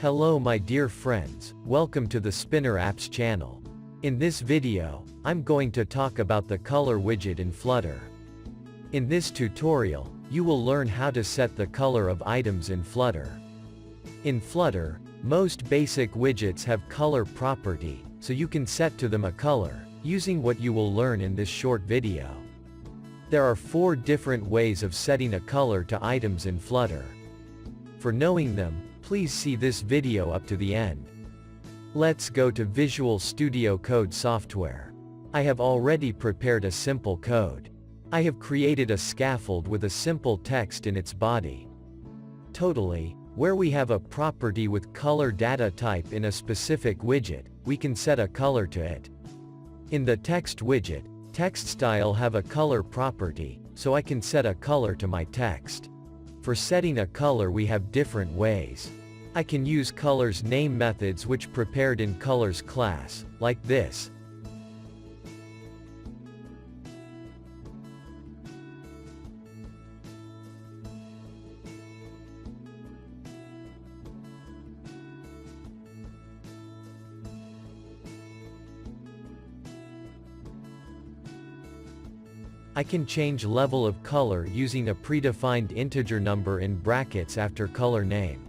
Hello my dear friends, welcome to the SpinorApps channel. In this video, I'm going to talk about the color widget in Flutter. In this tutorial, you will learn how to set the color of items in Flutter. In Flutter, most basic widgets have color property, so you can set to them a color, using what you will learn in this short video. There are 4 different ways of setting a color to items in Flutter. For knowing them, please see this video up to the end. Let's go to Visual Studio Code software. I have already prepared a simple code. I have created a scaffold with a simple text in its body. Totally, where we have a property with color data type in a specific widget, we can set a color to it. In the text widget, TextStyle have a color property, so I can set a color to my text. For setting a color we have different ways. I can use colors name methods which prepared in colors class, like this. I can change level of color using a predefined integer number in brackets after color name.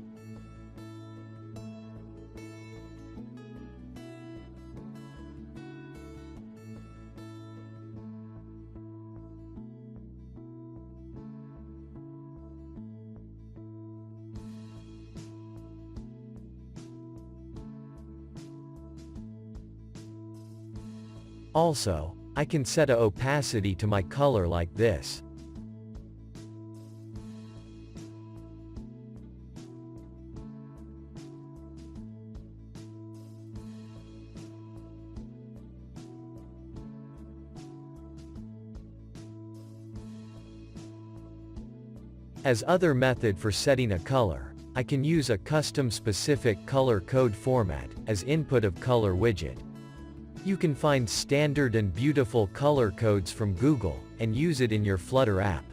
Also, I can set a opacity to my color like this. As other method for setting a color, I can use a custom specific color code format as input of color widget. You can find standard and beautiful color codes from Google, and use it in your Flutter app.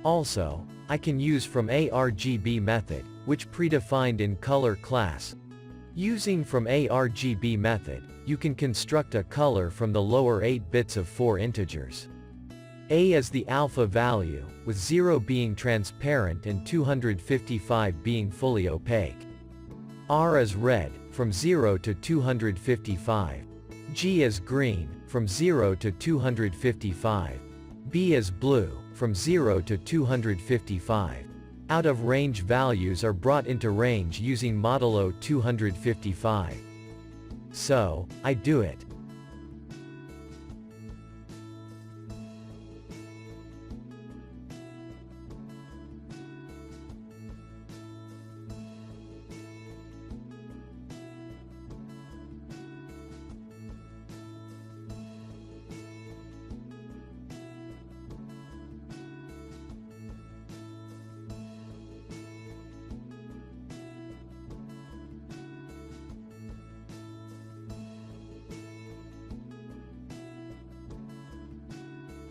Also, I can use from argb method, which predefined in color class. Using from argb method, you can construct a color from the lower 8 bits of 4 integers. A is the alpha value, with 0 being transparent and 255 being fully opaque. R is red, from 0 to 255. G is green, from 0 to 255. B is blue, from 0 to 255. Out of range values are brought into range using modulo 255. So, I do it.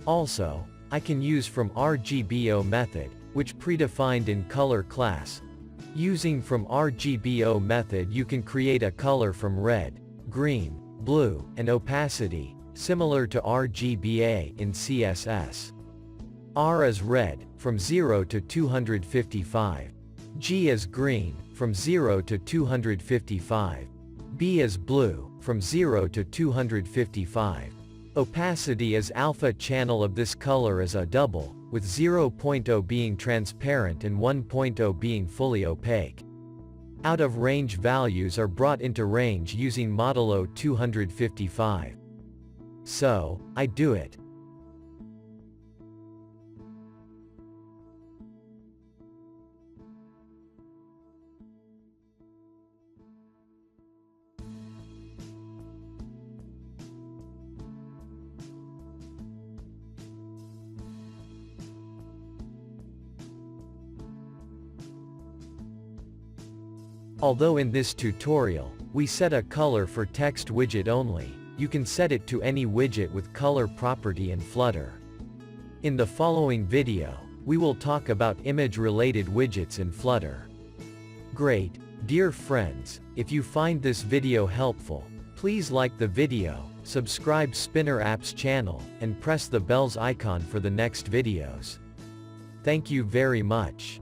Also, I can use from RGBO method, which predefined in color class. Using from RGBO method you can create a color from red, green, blue, and opacity, similar to RGBA in CSS. R is red, from 0 to 255. G is green, from 0 to 255. B is blue, from 0 to 255. Opacity is alpha channel of this color is a double, with 0.0 being transparent and 1.0 being fully opaque. Out of range values are brought into range using modulo 255. So, I do it. Although in this tutorial, we set a color for text widget only, you can set it to any widget with color property in Flutter. In the following video, we will talk about image-related widgets in Flutter. Great, dear friends, if you find this video helpful, please like the video, subscribe SpinorApps channel, and press the bells icon for the next videos. Thank you very much.